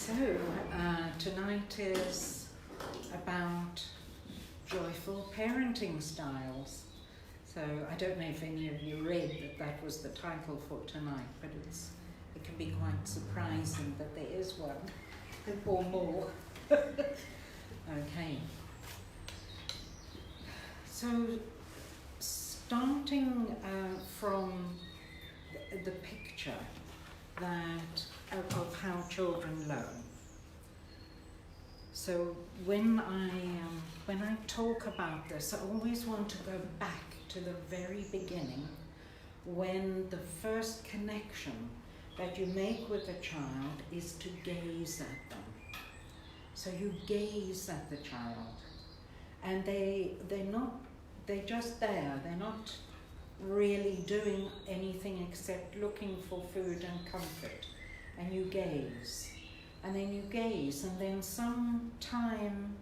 So, tonight is about joyful parenting styles. So, I don't know if any of you read that was the title for tonight, but it can be quite surprising that there is one or more. Okay. So, starting from the picture that of how children learn. So when I talk about this, I always want to go back to the very beginning, when the first connection that you make with a child is to gaze at them. So you gaze at the child, and they're just there. They're not really doing anything except looking for food and comfort. And you gaze, and then you gaze, and then some time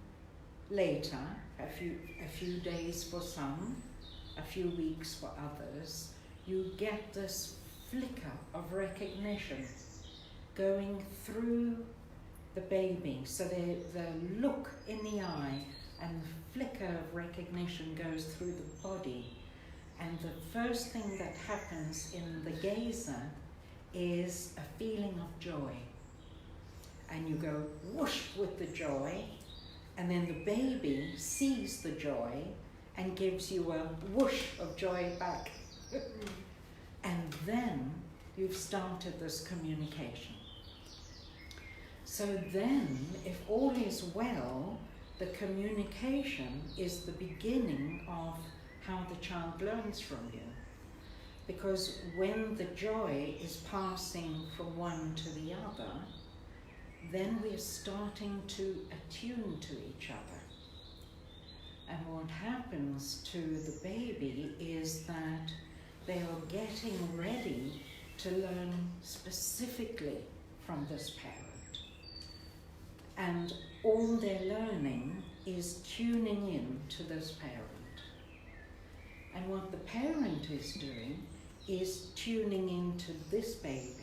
later, a few days for some, a few weeks for others, you get this flicker of recognition going through the baby. So the look in the eye and the flicker of recognition goes through the body. And the first thing that happens in the gazer is a feeling of joy. And you go whoosh with the joy, and then the baby sees the joy and gives you a whoosh of joy back. And then you've started this communication. So then, if all is well, the communication is the beginning of how the child learns from you. Because when the joy is passing from one to the other, then we're starting to attune to each other. And what happens to the baby is that they are getting ready to learn specifically from this parent. And all they're learning is tuning in to this parent. And what the parent is doing is tuning into this baby.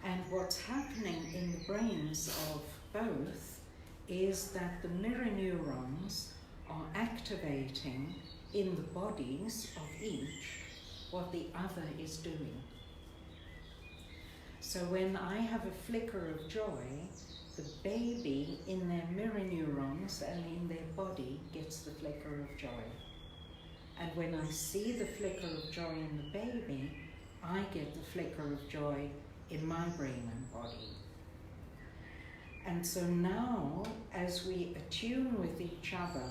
And what's happening in the brains of both is that the mirror neurons are activating in the bodies of each what the other is doing. So when I have a flicker of joy, the baby in their mirror neurons and in their body gets the flicker of joy. And when I see the flicker of joy in the baby, I get the flicker of joy in my brain and body. And so now, as we attune with each other,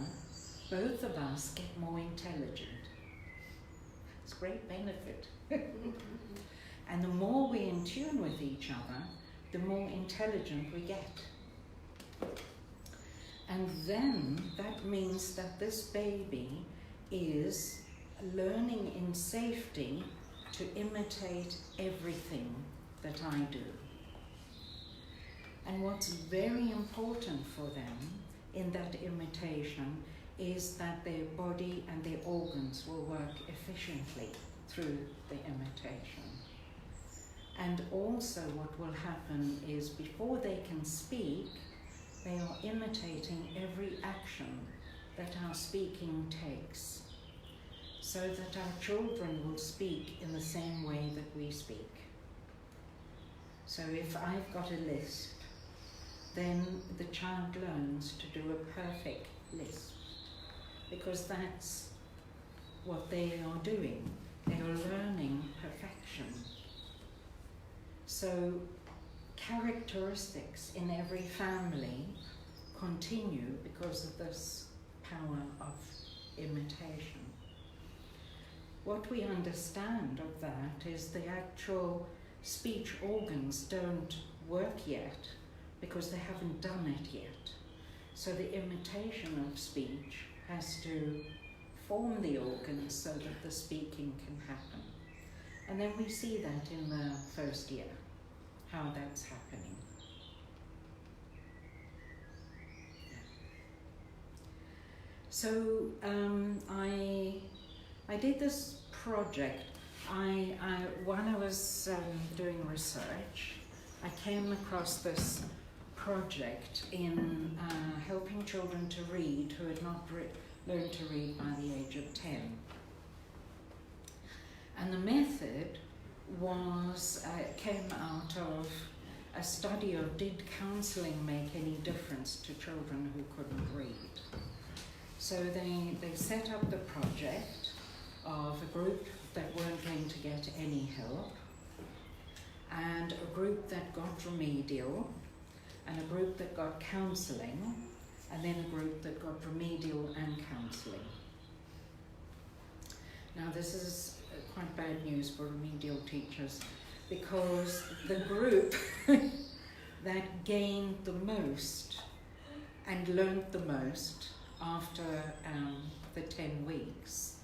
both of us get more intelligent. It's a great benefit. And the more we in tune with each other, the more intelligent we get. And then that means that this baby is learning in safety to imitate everything that I do. And what's very important for them in that imitation is that their body and their organs will work efficiently through the imitation. And also what will happen is before they can speak, they are imitating every action that our speaking takes, so that our children will speak in the same way that we speak. So if I've got a lisp, then the child learns to do a perfect lisp, because that's what they are doing. They are learning perfection. So characteristics in every family continue because of this power of imitation. What we understand of that is the actual speech organs don't work yet because they haven't done it yet. So the imitation of speech has to form the organs so that the speaking can happen. And then we see that in the first year, how that's happening. So I did this project. While I was doing research, I came across this project in helping children to read who had not learned to read by the age of 10. And the method was came out of a study of did counselling make any difference to children who couldn't read. So they set up the project of a group that weren't going to get any help, and a group that got remedial, and a group that got counselling, and then a group that got remedial and counselling. Now this is quite bad news for remedial teachers, because the group that gained the most and learned the most after the 10 weeks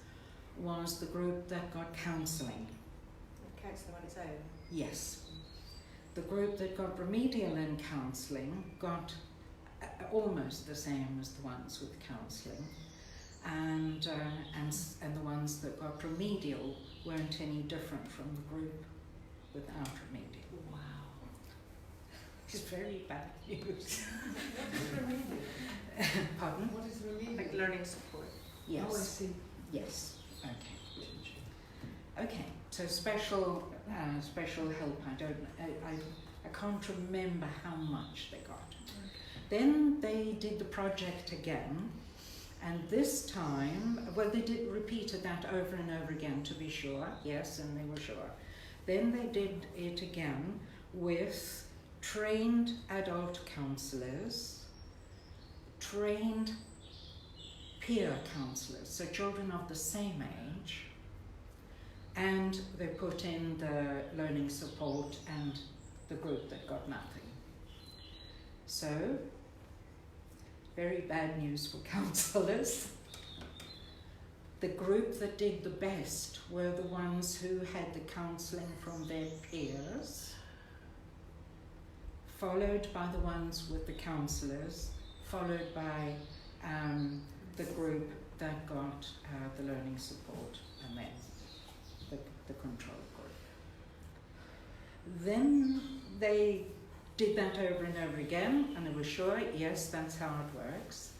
was the group that got counselling. Counselling on its own? Yes. The group that got remedial and counselling got almost the same as the ones with counselling, and the ones that got remedial weren't any different from the group without remedial. Wow. It's very bad news. What is remedial? Pardon? What is remedial? Like learning support. Yes. Oh, I see. Yes. Okay. Okay. So special help. I can't remember how much they got. Then they did the project again, and this time, well, they repeated that over and over again to be sure. Yes, and they were sure. Then they did it again with trained adult counsellors, trained peer counsellors, so children of the same age, and they put in the learning support and the group that got nothing. So, very bad news for counsellors. The group that did the best were the ones who had the counselling from their peers, followed by the ones with the counsellors, followed by the group that got the learning support, and then the control group. Then they did that over and over again, and they were sure, yes, that's how it works.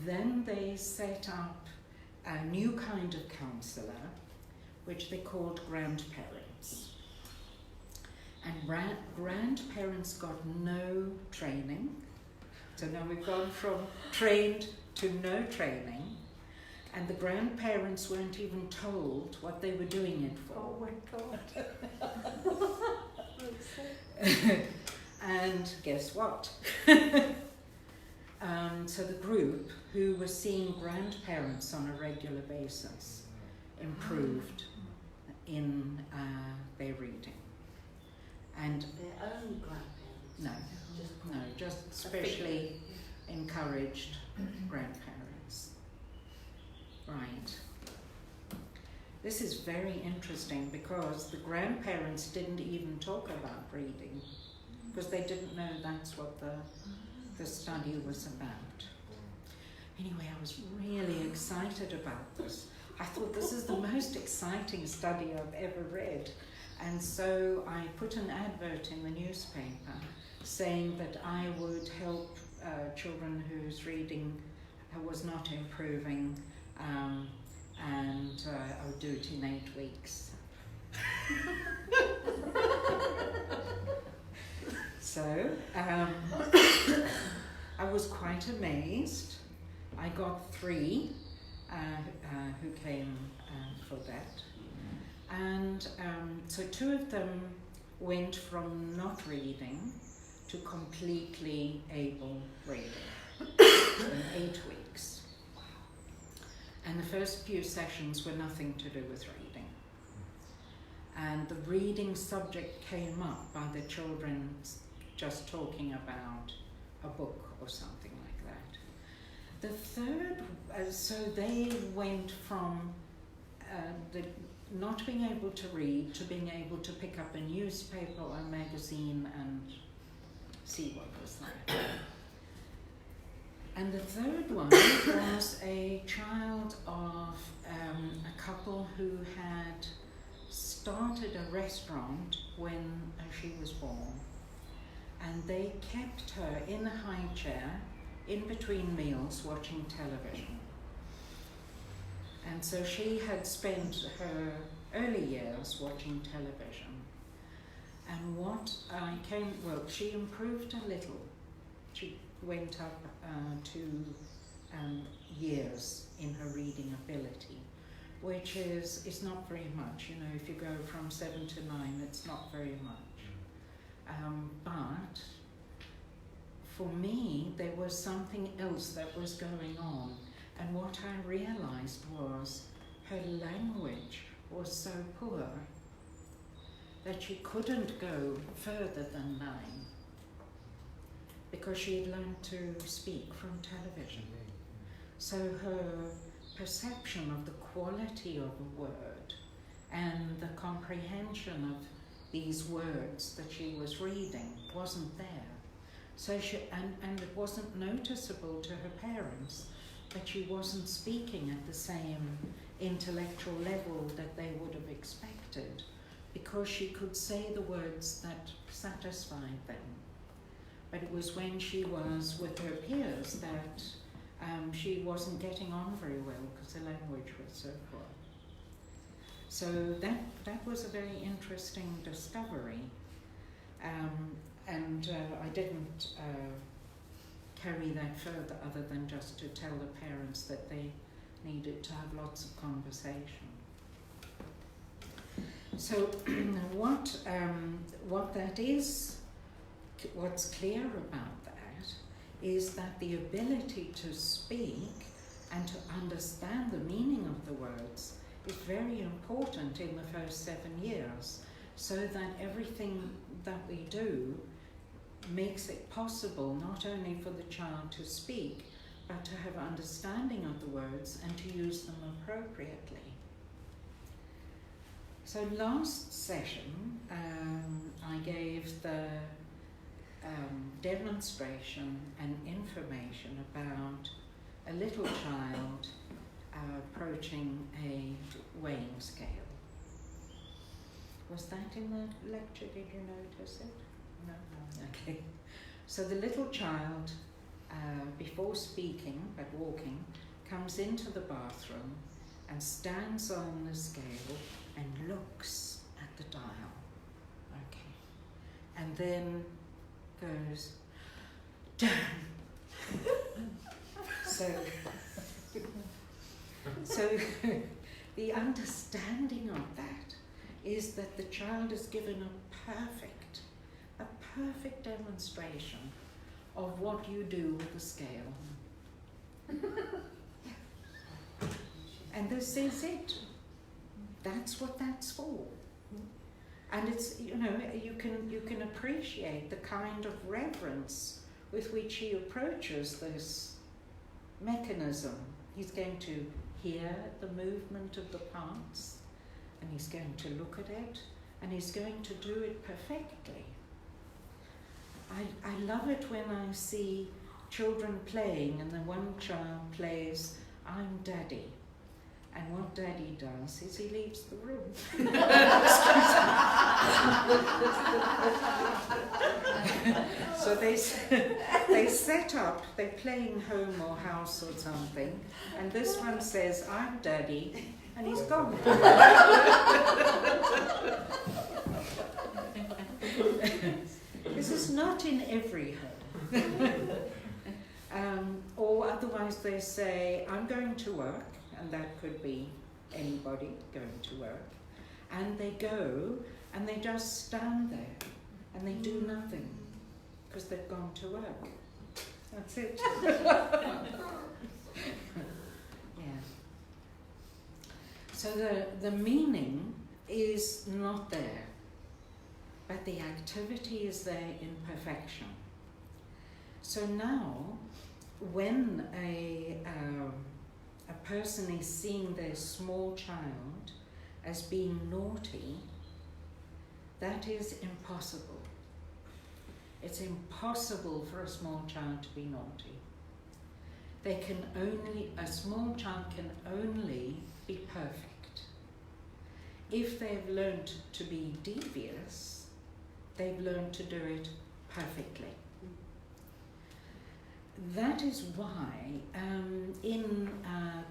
Then they set up a new kind of counsellor, which they called grandparents. And grandparents got no training. So now we've gone from trained to no training, and the grandparents weren't even told what they were doing it for. Oh my God. And guess what? So the group who were seeing grandparents on a regular basis improved in their reading. And Their own grandparents? no, just specially encouraged grandparents. Right. This is very interesting because the grandparents didn't even talk about reading, because they didn't know that's what the study was about. Anyway, I was really excited about this. I thought this is the most exciting study I've ever read. And so I put an advert in the newspaper saying that I would help children whose reading was not improving, and I would do it in 8 weeks. So I was quite amazed. I got 3 who came for that. And so 2 of them went from not reading to completely able reading in 8 weeks. And the first few sessions were nothing to do with reading. And the reading subject came up by the children just talking about a book or something like that. The third, so they went from the not being able to read to being able to pick up a newspaper or a magazine and see what was there. And the third one was a child of a couple who had started a restaurant when she was born. and they kept her in a high chair in between meals watching television. And so she had spent her early years watching television. And she improved a little. She went up to years in her reading ability, which is not very much. You know, if you go from 7 to 9, it's not very much. But for me, there was something else that was going on. And what I realized was her language was so poor that she couldn't go further than 9 because she had learned to speak from television. So her perception of the quality of a word and the comprehension of these words that she was reading wasn't there. So and it wasn't noticeable to her parents that she wasn't speaking at the same intellectual level that they would have expected, because she could say the words that satisfied them. But it was when she was with her peers that she wasn't getting on very well because the language was so poor. So that was a very interesting discovery. And I didn't carry that further other than just to tell the parents that they needed to have lots of conversation. So what that is, what's clear about that is that the ability to speak and to understand the meaning of the words is very important in the first 7 years, so that everything that we do makes it possible not only for the child to speak, but to have understanding of the words and to use them appropriately. So last session, I gave the demonstration and information about a little child approaching a weighing scale. Was that in the lecture? Did you notice it? No. Okay. So the little child, before speaking but walking, comes into the bathroom and stands on the scale and looks at the dial. Okay. And then goes down. So the understanding of that is that the child is given a perfect demonstration of what you do with the scale. And this is it. That's what that's for. And it's, you know, you can appreciate the kind of reverence with which he approaches this mechanism. He's going to hear the movement of the parts, and he's going to look at it, and he's going to do it perfectly. I love it when I see children playing, and the one child plays, "I'm Daddy." And what Daddy does is he leaves the room. So they set up, they're playing home or house or something, and this one says, "I'm Daddy," and he's gone. This is not in every home. Or otherwise they say, "I'm going to work," and that could be anybody going to work. And they go and they just stand there and they do nothing because they've gone to work. That's it. Yeah. So the meaning is not there, but the activity is there in perfection. So now, when a person is seeing their small child as being naughty, that is impossible. It's impossible for a small child to be naughty. A small child can only be perfect. If they've learned to be devious, they've learned to do it perfectly. That is why in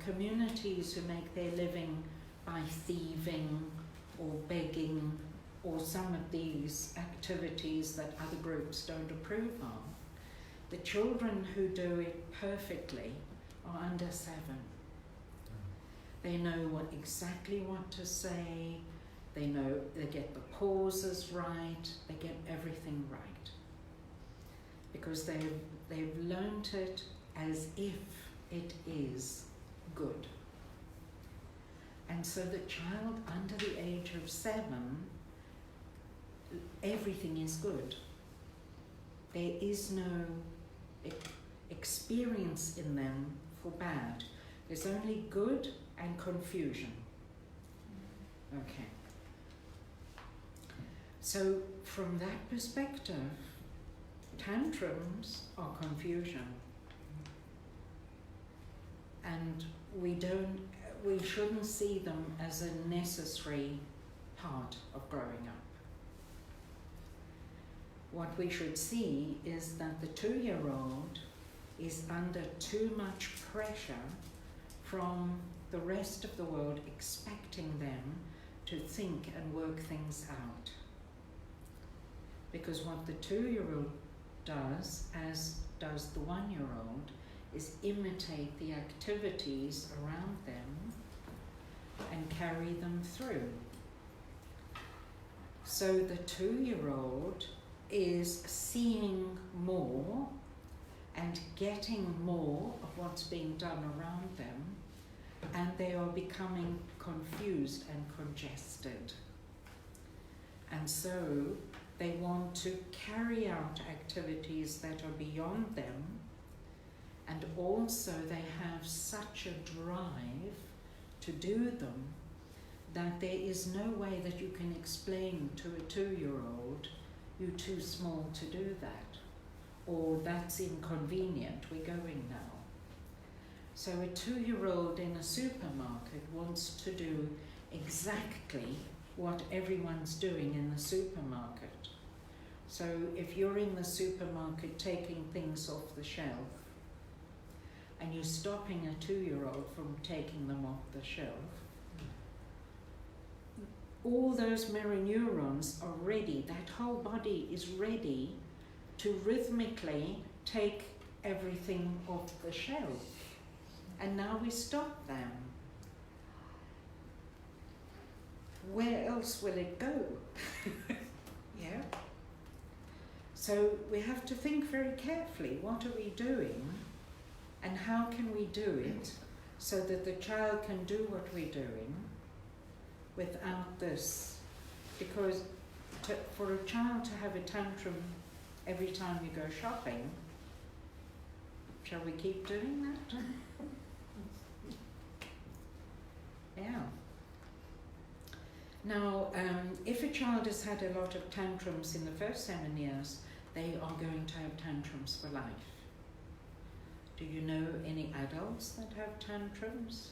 communities who make their living by thieving or begging or some of these activities that other groups don't approve of, the children who do it perfectly are under 7. They know exactly what to say, they get the pauses right, they get everything right. Because they've learnt it as if it is good. And so the child under the age of 7, everything is good. There is no experience in them for bad. There's only good and confusion. Okay. So from that perspective, tantrums are confusion. And we shouldn't see them as a necessary part of growing up. What we should see is that the 2-year-old is under too much pressure from the rest of the world expecting them to think and work things out. Because what the 2-year-old does, as does the 1-year-old, is imitate the activities around them and carry them through. So the 2-year-old is seeing more and getting more of what's being done around them, and they are becoming confused and congested. And so they want to carry out activities that are beyond them, and also they have such a drive to do them that there is no way that you can explain to a 2-year-old, you're too small to do that, or that's inconvenient, we're going now. So a 2-year-old in a supermarket wants to do exactly what everyone's doing in the supermarket. So if you're in the supermarket taking things off the shelf, and you're stopping a 2-year-old from taking them off the shelf, all those mirror neurons are ready, that whole body is ready to rhythmically take everything off the shelf. And now we stop them. Where else will it go? Yeah? So we have to think very carefully, what are we doing and how can we do it so that the child can do what we're doing without this? Because for a child to have a tantrum every time you go shopping, shall we keep doing that? Yeah. Now, if a child has had a lot of tantrums in the first 7 years, they are going to have tantrums for life. Do you know any adults that have tantrums?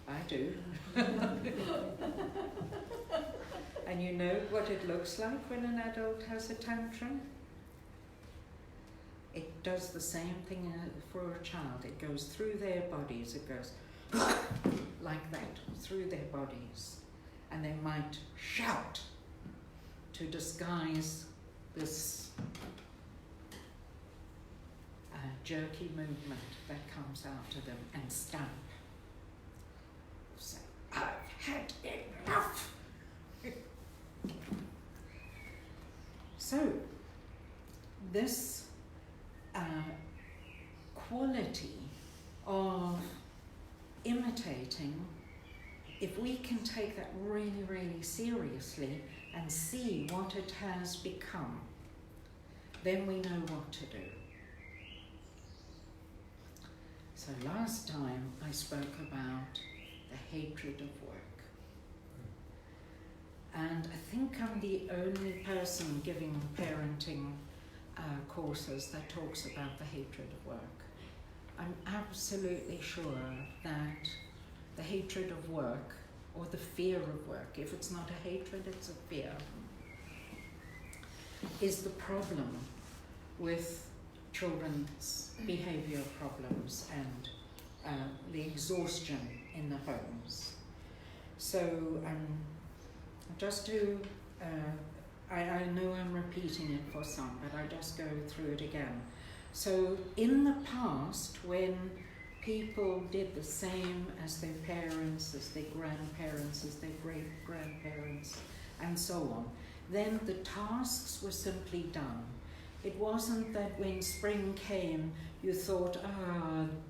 I do. And you know what it looks like when an adult has a tantrum? It does the same thing for a child. It goes through their bodies. It goes like that, through their bodies. And they might shout to disguise this jerky movement that comes out of them, and stamp. Say, I've had enough. So, this quality of imitating, if we can take that really, really seriously and see what it has become, then we know what to do. So last time I spoke about the hatred of work. And I think I'm the only person giving parenting courses that talks about the hatred of work. I'm absolutely sure that the hatred of work or the fear of work. If it's not a hatred, it's a fear, is the problem with children's behavior problems and the exhaustion in the homes. So just to, I know I'm repeating it for some, but I just go through it again. So in the past, when people did the same as their parents, as their grandparents, as their great-grandparents, and so on, then the tasks were simply done. It wasn't that when spring came, you thought,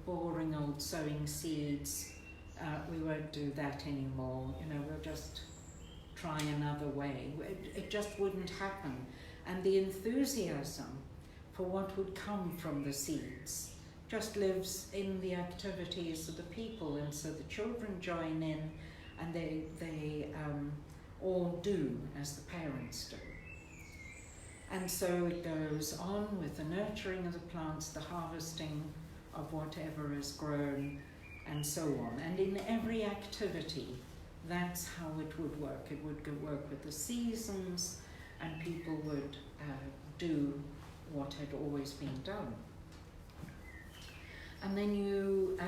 boring old sowing seeds, we won't do that anymore, we'll just try another way. It just wouldn't happen. And the enthusiasm for what would come from the seeds just lives in the activities of the people, and so the children join in and they all do as the parents do. And so it goes on with the nurturing of the plants, the harvesting of whatever is grown, and so on. And in every activity, that's how it would work. It would work with the seasons, and people would do what had always been done. And then you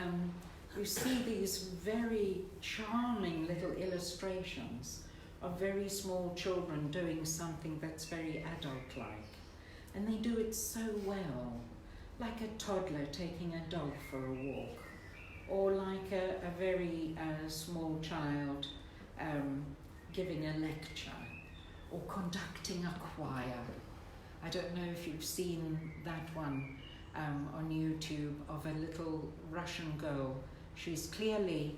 see these very charming little illustrations of very small children doing something that's very adult-like. And they do it so well, like a toddler taking a dog for a walk, or like a very small child giving a lecture, or conducting a choir. I don't know if you've seen that one on YouTube of a little Russian girl. She's clearly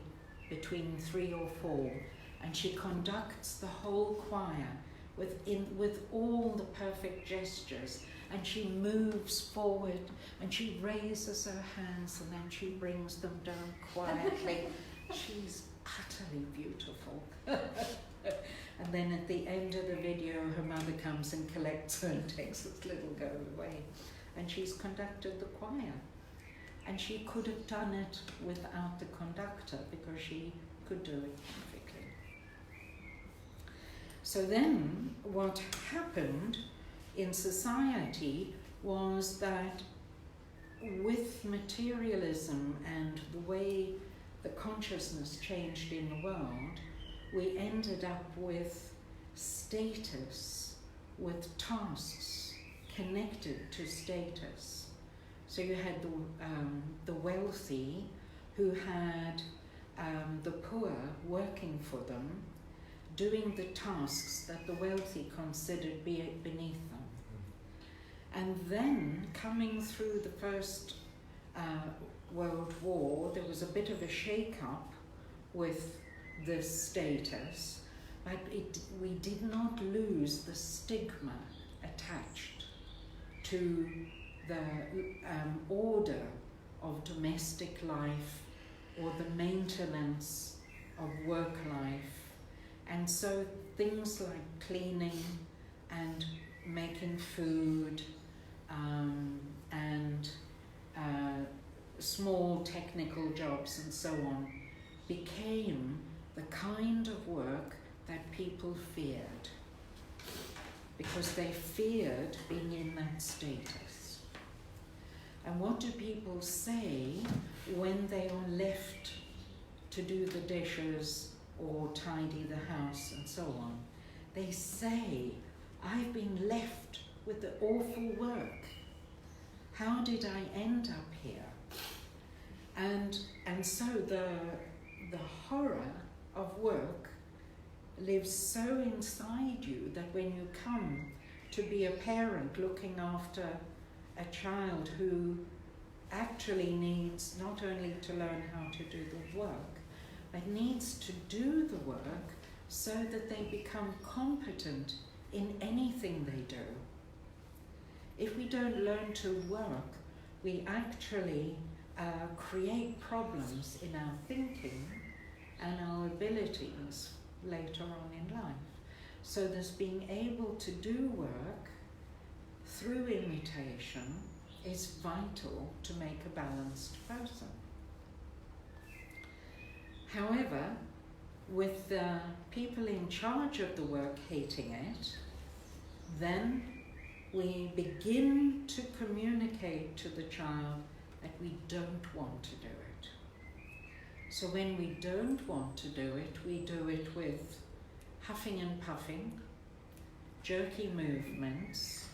between 3 or 4, and she conducts the whole choir with all the perfect gestures, and she moves forward and she raises her hands and then she brings them down quietly. She's utterly beautiful. And then at the end of the video, her mother comes and collects her and takes this little girl away, and she's conducted the choir. And she could have done it without the conductor because she could do it perfectly. So then what happened in society was that with materialism and the way the consciousness changed in the world, we ended up with status, with tasks connected to status. So you had the wealthy who had the poor working for them, doing the tasks that the wealthy considered beneath them. And then, coming through the First World War, there was a bit of a shake-up with this status, but we did not lose the stigma attached to the order of domestic life or the maintenance of work life. And so things like cleaning and making food and small technical jobs and so on became the kind of work that people feared, because they feared being in that status. And what do people say when they are left to do the dishes or tidy the house and so on? They say, I've been left with the awful work. How did I end up here? And so the horror of work lives so inside you that when you come to be a parent looking after a child who actually needs not only to learn how to do the work, but needs to do the work so that they become competent in anything they do. If we don't learn to work, we actually create problems in our thinking and our abilities later on in life. So this being able to do work through imitation is vital to make a balanced person. However, with the people in charge of the work hating it, then we begin to communicate to the child that we don't want to do it. So when we don't want to do it, we do it with huffing and puffing, jerky movements,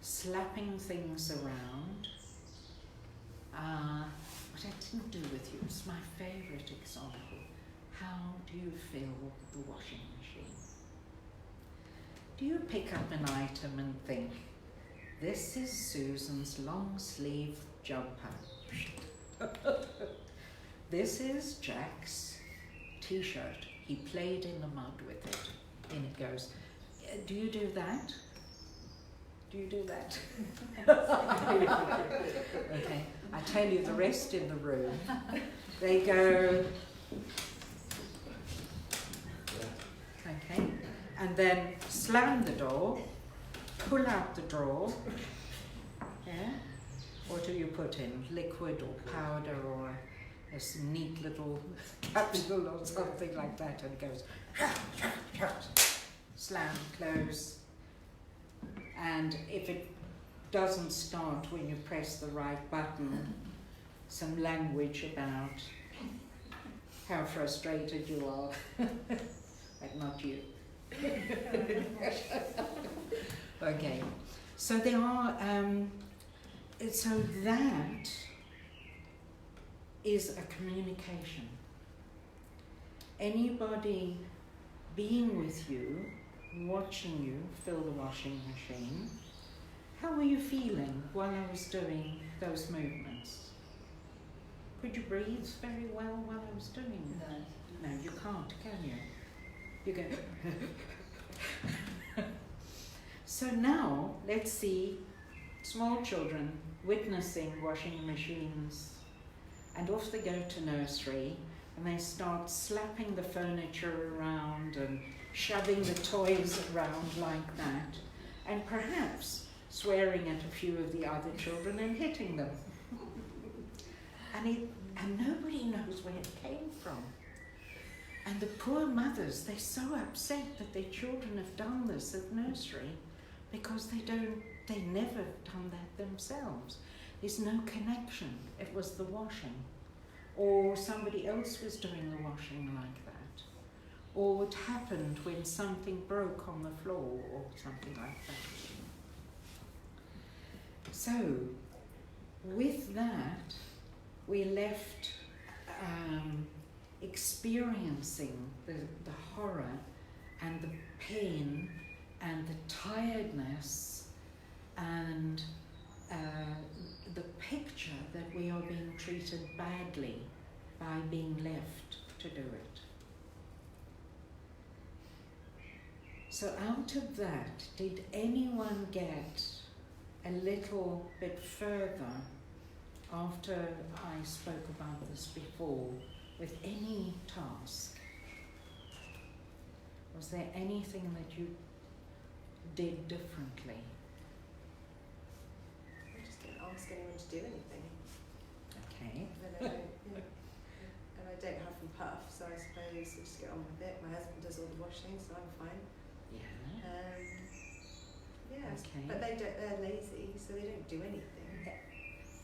slapping things around. What I didn't do with you is my favourite example. How do you fill the washing machine? Do you pick up an item and think, this is Susan's long sleeve jumper. This is Jack's t-shirt. He played in the mud with it. In it goes. Do you do that? Do you do that? Okay, I tell you the rest in the room. They go, okay, and then slam the door, pull out the drawer, yeah? What do you put in? Liquid or powder or a neat little capsule or something like that, and it goes, slam, close. And if it doesn't start when you press the right button, some language about how frustrated you are, but not you. Okay, so there are, so that is a communication. Anybody being with you, watching you fill the washing machine, how were you feeling while I was doing those movements? Could you breathe very well while I was doing that? No, you can't, can you? You go. So now, let's see small children witnessing washing machines, and off they go to nursery, and they start slapping the furniture around and shoving the toys around like that, and perhaps swearing at a few of the other children and hitting them. And nobody knows where it came from. And the poor mothers, they're so upset that their children have done this at nursery because they never done that themselves. There's no connection. It was the washing. Or somebody else was doing the washing like that. Or it happened when something broke on the floor or something like that. So, with that, we're left experiencing the horror and the pain and the tiredness and the picture that we are being treated badly by being left to do it. So out of that, did anyone get a little bit further after I spoke about this before with any task? Was there anything that you did differently? I just don't ask anyone to do anything. Okay. And I don't huff and puff, so I suppose I just get on with it. My husband does all the washing, so I'm fine. Yeah. Yes, Okay. but they're lazy, so they don't do anything.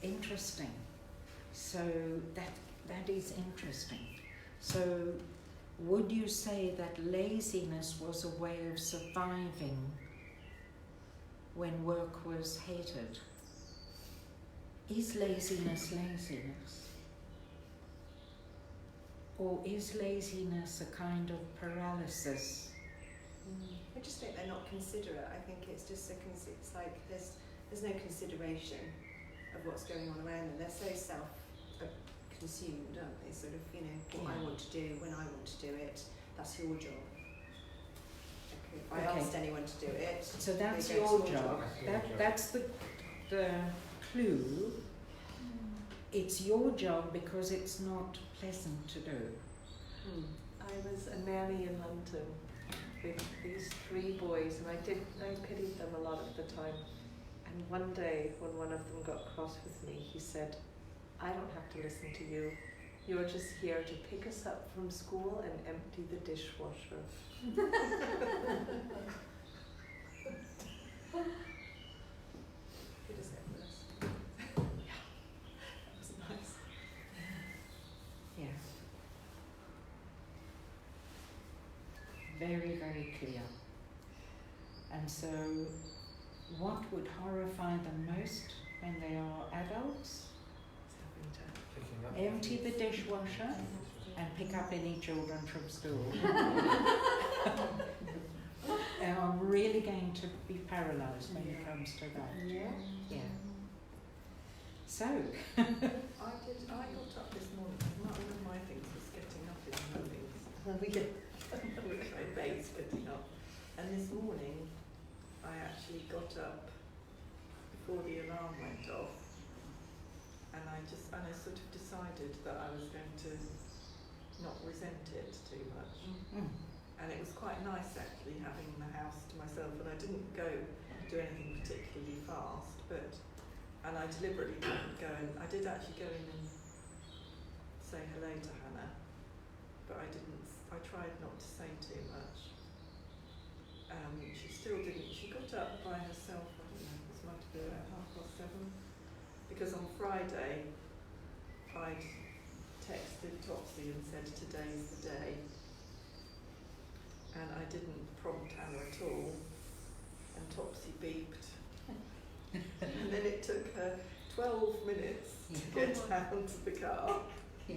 Interesting. So that is interesting. So would you say that laziness was a way of surviving when work was hated? Is laziness laziness? Or is laziness a kind of paralysis? I just think they're not considerate. I think it's just it's like there's no consideration of what's going on around them. They're so self-consumed, aren't they? Sort of, what I want to do when I want to do it. That's your job. If I asked anyone to do it, so that's they go your to job. That's the clue. It's your job because it's not pleasant to do. I was a nanny in London with these 3 boys, and I pitied them a lot of the time. And one day, when one of them got cross with me, he said, "I don't have to listen to you. You're just here to pick us up from school and empty the dishwasher. Who does that first? That was nice. Yeah. Very, very clear. And so, what would horrify them most when they are adults? Empty the dishwasher and pick up any children from school. And I'm really going to be paralysed when it comes to that. Yeah. Yeah. So, I got up this morning. One of my things was getting up in the mornings, which I base getting up. And this morning, I actually got up before the alarm went off, and I sort of decided that I was going to not resent it too much. And it was quite nice actually having the house to myself, and I didn't do anything particularly fast, and I deliberately didn't go in. I did actually go in and say hello to Hannah, but I tried not to say too much. She still didn't. She got up by herself, I don't know, this might have been about 7:30, because on Friday I'd texted Topsy and said today's the day, and I didn't prompt Hannah at all, and Topsy beeped. And then it took her 12 minutes to get down to the car. yeah.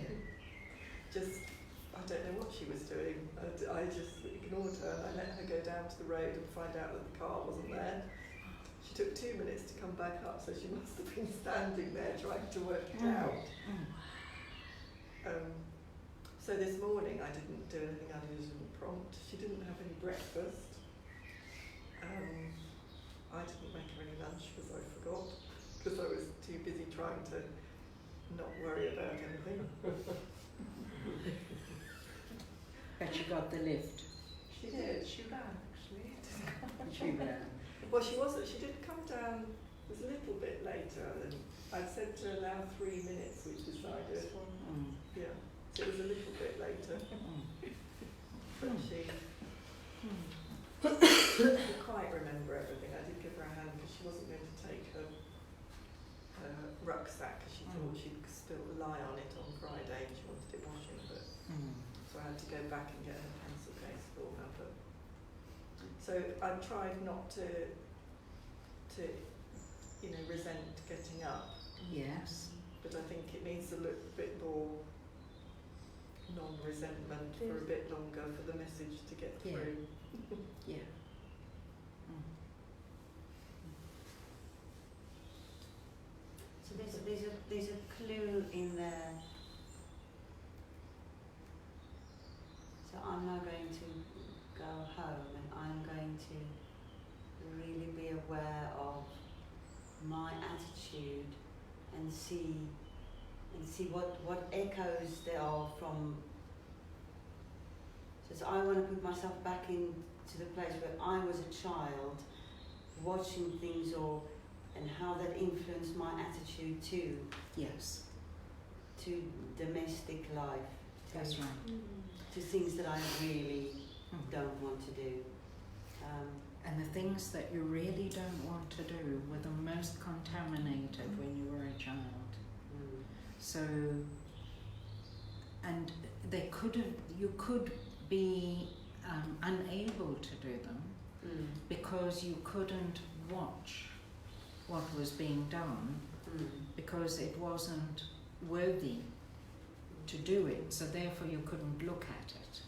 Just, I don't know what she was doing. I just ignored her and I let her go down to the road and find out that the car wasn't there. She took 2 minutes to come back up, so she must have been standing there trying to work it out. So this morning I didn't do anything unusual and prompt. She didn't have any breakfast. I didn't make her any lunch because I forgot, because I was too busy trying to not worry about anything. But you got the lift. She did. She ran actually. She ran. Well, she wasn't. She did come down. It was a little bit later, and I'd said to allow 3 minutes, which is I did. Yeah. So it was a little bit later, but she didn't quite remember everything. I did give her a hand because she wasn't going to take her rucksack because she thought she'd still lie on it on Friday and she wanted it washing, but so I had to go back and get her pencil case for her. But so I've tried not to resent getting up. Yes. But I think it needs a little bit more non-resentment for a bit longer for the message to get through. Yeah. So there's a clue in there. So I'm now going to go home and I'm going to really be aware of my attitude and see what echoes there are from. So I want to put myself back into the place where I was a child, watching things and how that influenced my attitude to domestic life. That's right. To things that I really don't want to do. And the things that you really don't want to do were the most contaminated when you were a child. So, and you could be unable to do them because you couldn't watch what was being done because it wasn't worthy to do it, so therefore you couldn't look at it.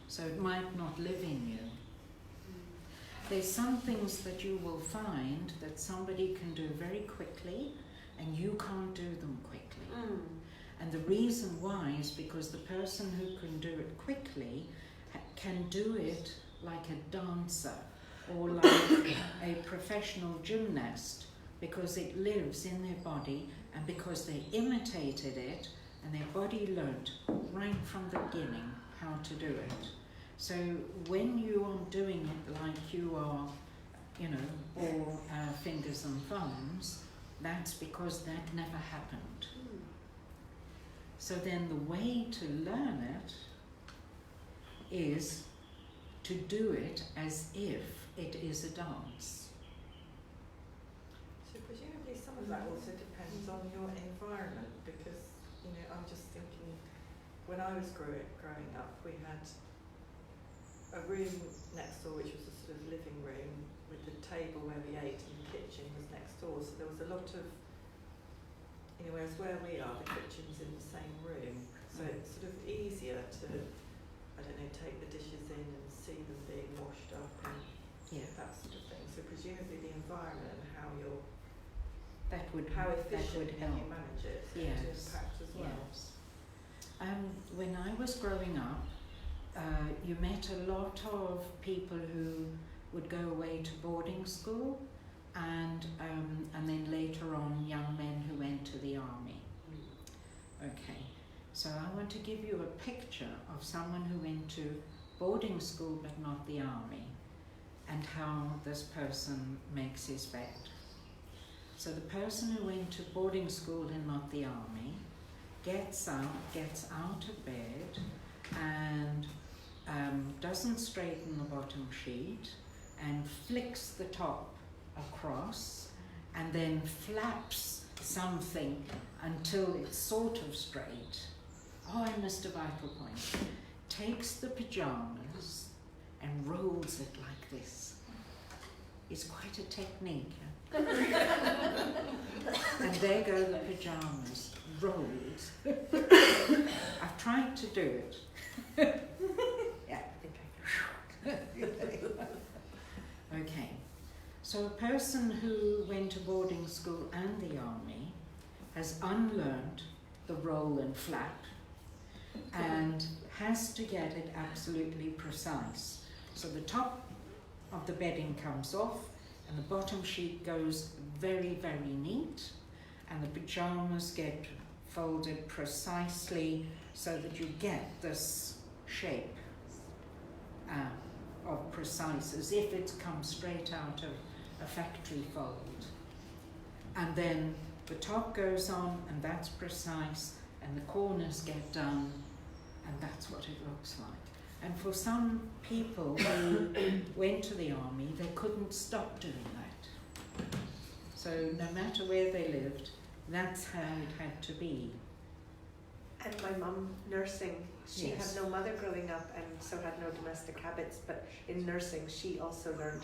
So it might not live in you. There's some things that you will find that somebody can do very quickly and you can't do them quickly. And the reason why is because the person who can do it quickly can do it like a dancer or like a professional gymnast, because it lives in their body and because they imitated it and their body learnt right from the beginning how to do it. So when you are doing it like you are, all fingers and thumbs, that's because that never happened. So then the way to learn it is to do it as if it is a dance. So presumably some of that also depends on your environment, because, you know, I'm just thinking, when I was growing up, we had a room next door which was a sort of living room with the table where we ate, and the kitchen was next door, so there was a lot of, you know, whereas where we are, the kitchen's in the same room, so it's sort of easier to, I don't know, take the dishes in and see them being washed up and Yeah, that sort of thing. So presumably the environment and how you're, that would how that efficiently would help. you manage it is going to Yes. impact as well. Yes. When I was growing up, you met a lot of people who would go away to boarding school, and then later on young men who went to the army. Okay, so I want to give you a picture of someone who went to boarding school but not the army, and how this person makes his bed. So the person who went to boarding school and not the army gets out of bed and doesn't straighten the bottom sheet and flicks the top across and then flaps something until it's sort of straight. Oh, I missed a vital point. Takes the pyjamas and rolls it like this. It's quite a technique. Huh? And there go the pyjamas, rolled. I've tried to do it. Yeah. Okay. So a person who went to boarding school and the army has unlearned the roll and flap and has to get it absolutely precise. So the top of the bedding comes off and the bottom sheet goes very, very neat, and the pyjamas get folded precisely so that you get this shape of precise, as if it's come straight out of a factory fold. And then the top goes on, and that's precise, and the corners get done, and that's what it looks like. And for some people who went to the army, they couldn't stop doing that. So no matter where they lived, that's how it had to be. And my mum, nursing, she Yes. had no mother growing up and so had no domestic habits, but in nursing she also learned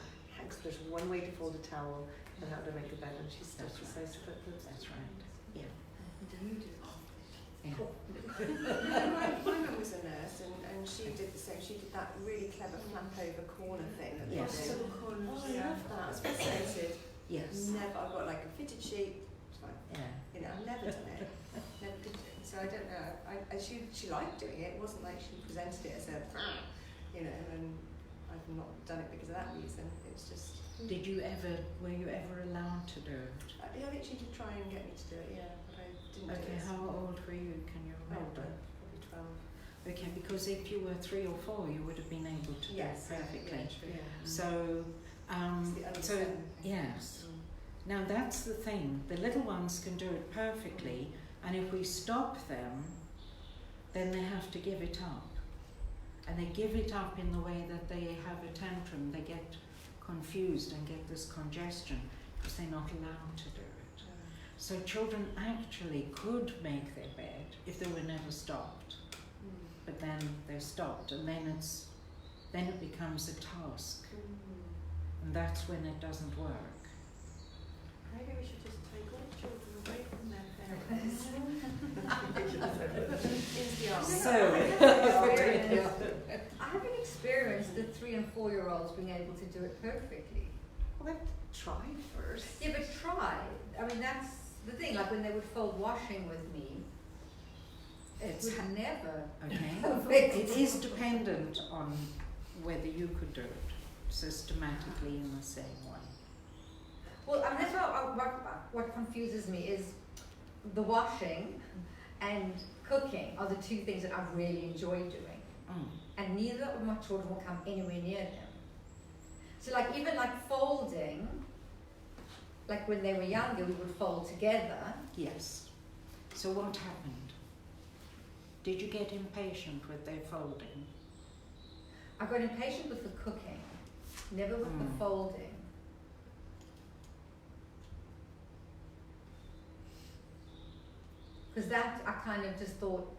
there's one way to fold a towel and how to make a bed, and she's still That's right. precise about those. That's right. Yeah. Yeah. My mum was a nurse, and she did the same. She did that really clever flap over corner thing. That Yes. they did. Oh, I love that. I was fascinated. Yes. Never. I've got like a fitted sheet. It's fine. Yeah. You know, I've never done it. Never did it. So I don't know. She liked doing it. It wasn't like she presented it as a, you know, and I've not done it because of that reason. It's just. Were you ever allowed to do it? Yeah, I think she did try and get me to do it. Yeah, but I didn't do Okay, it. how old were you? Can you remember? Probably 12. Okay, because if you were 3 or 4, you would have been able to do it perfectly. Yeah, true. So, It's the other so seven. yes. Mm. Now that's the thing. The little ones can do it perfectly, and if we stop them, then they have to give it up. And they give it up in the way that they have a tantrum. They get confused and get this congestion because they're not allowed to do it. So children actually could make their bed if they were never stopped, but then they're stopped, and then it becomes a task, and that's when it doesn't work. Maybe we should just take all children away from their parents. Into the army. So, I haven't experienced the 3 and 4-year-olds being able to do it perfectly. Well, try first. Yeah, but try. I mean, that's the thing. Like when they would fold washing with me, it's would never. okay. It is dependent on whether you could do it systematically in the same way. Well, I mean, that's what confuses me is the washing and cooking are the 2 things that I really enjoy doing. Mm. And neither of my children will come anywhere near them. So like even like folding, like when they were younger, we would fold together. Yes. So what happened? Did you get impatient with their folding? I got impatient with the cooking, never with the folding. Because that, I kind of just thought,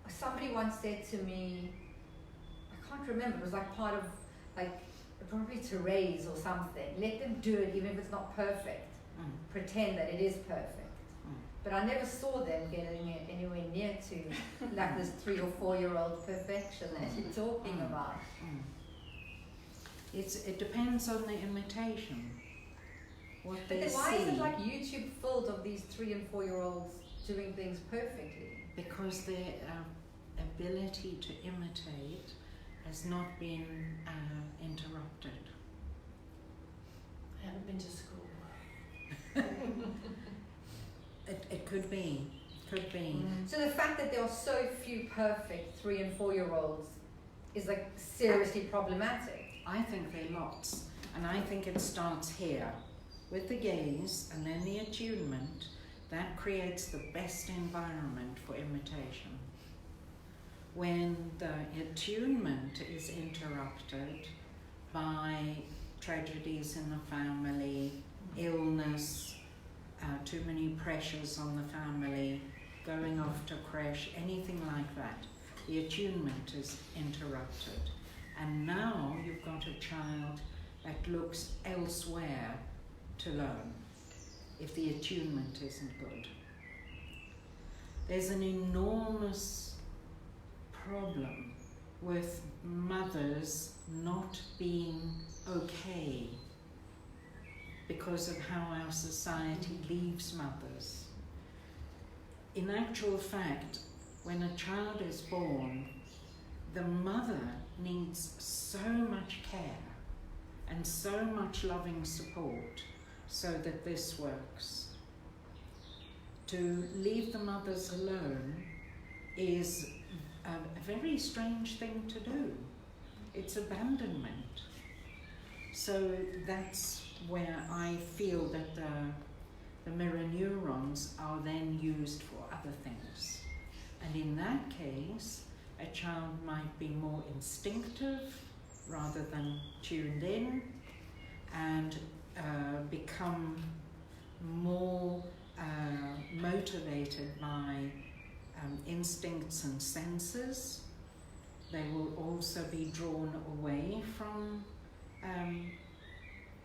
somebody once said to me, I can't remember, it was like part of, like, probably to raise or something. Let them do it even if it's not perfect. Pretend that it is perfect. But I never saw them getting it anywhere near to like this 3 or 4 year old perfection that you're talking about. It depends on the imitation. What But they then see. why is it like YouTube filled of these 3 and 4 year olds doing things perfectly? Because their ability to imitate has not been interrupted. I haven't been to school. It could be. Could be. So the fact that there are so few perfect 3 and 4 year olds is like seriously problematic. I think there are lots. And I think it starts here with the gaze and then the attunement. That creates the best environment for imitation. When the attunement is interrupted by tragedies in the family, illness, too many pressures on the family, going off to crash, anything like that, the attunement is interrupted. And now you've got a child that looks elsewhere to learn if the attunement isn't good. There's an enormous problem with mothers not being okay because of how our society leaves mothers. In actual fact, when a child is born, the mother needs so much care and so much loving support so that this works. To leave the mothers alone is a very strange thing to do. It's abandonment. So that's where I feel that the mirror neurons are then used for other things. And in that case, a child might be more instinctive rather than tuned in, and become more motivated by instincts and senses. They will also be drawn away from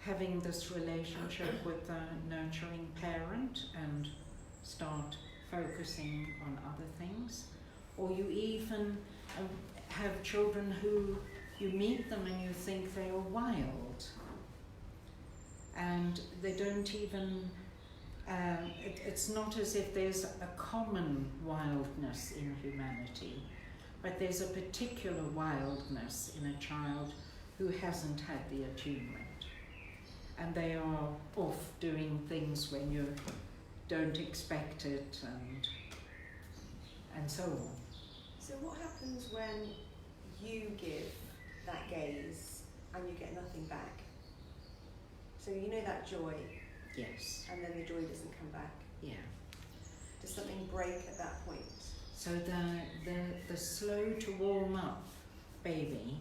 having this relationship with the nurturing parent and start focusing on other things. Or you even have children who you meet them and you think they are wild, and they don't even it's not as if there's a common wildness in humanity, but there's a particular wildness in a child who hasn't had the attunement. And they are off doing things when you don't expect it, and so on. So what happens when you give that gaze and you get nothing back? So you know that joy, Yes, and then the joy doesn't come back. yeah. Does something break at that point? So the slow to warm up baby,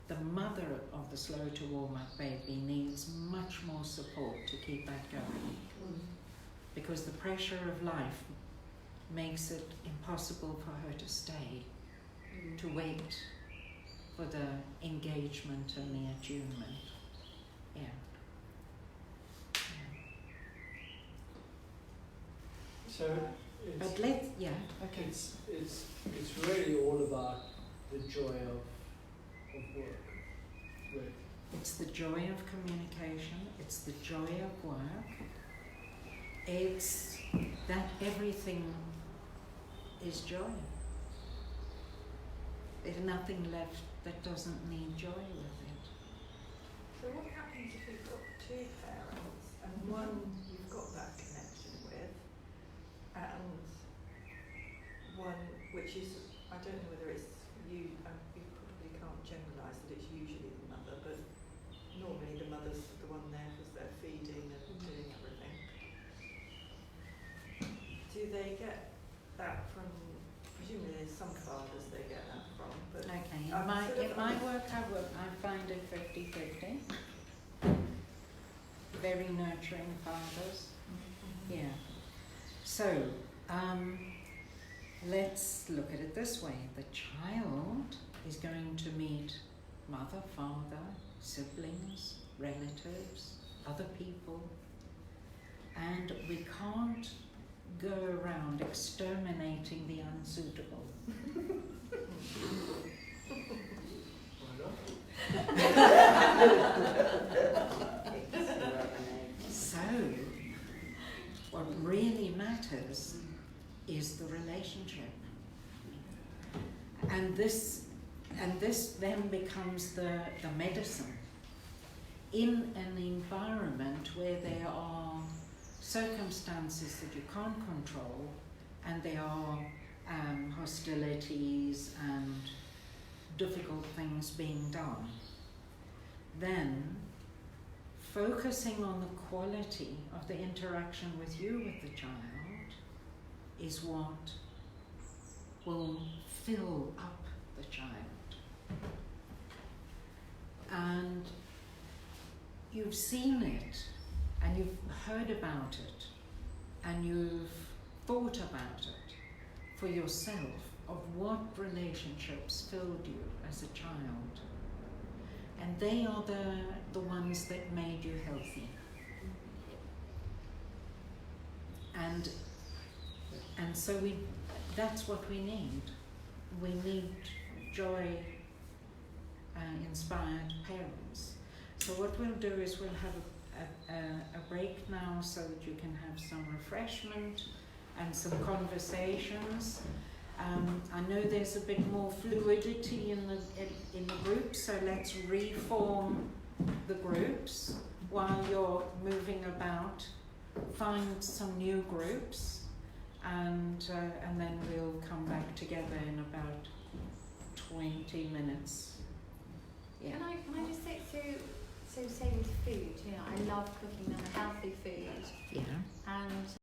the mother of the slow to warm up baby needs much more support to keep that going, because the pressure of life makes it impossible for her to stay, to wait for the engagement and the attunement. Yeah. So But okay. it's really all about the joy of work. Really. It's the joy of communication, it's the joy of work, it's that everything is joy. There's nothing left that doesn't need joy with it. So what happens if you've got 2 parents and one you've got that connection with, and one which is, I don't know whether it's you probably can't generalise that it's usually the mother, but normally the mother's the one there because they're feeding and doing everything. Do they get fathers they get that from, but Okay, I'm sort of in my work, I find it 50-50. Very nurturing fathers. Yeah. So, let's look at it this way. The child is going to meet mother, father, siblings, relatives, other people, and we can't go around exterminating the unsuitable. Why not? So, what really matters is the relationship. And this then becomes the medicine. In an environment where there are circumstances that you can't control, and there are hostilities and difficult things being done, then focusing on the quality of the interaction with you with the child is what will fill up the child. And you've seen it, and you've heard about it, and you've thought about it for yourself, of what relationships filled you as a child. And they are the ones that made you healthy. And so that's what we need. We need joy inspired parents. So what we'll do is we'll have a break now so that you can have some refreshment and some conversations. I know there's a bit more fluidity in the groups, so let's reform the groups while you're moving about. Find some new groups, and then we'll come back together in about 20 minutes. Yeah. Can I just say, so say with food, you know, I love cooking them healthy food, Yeah. and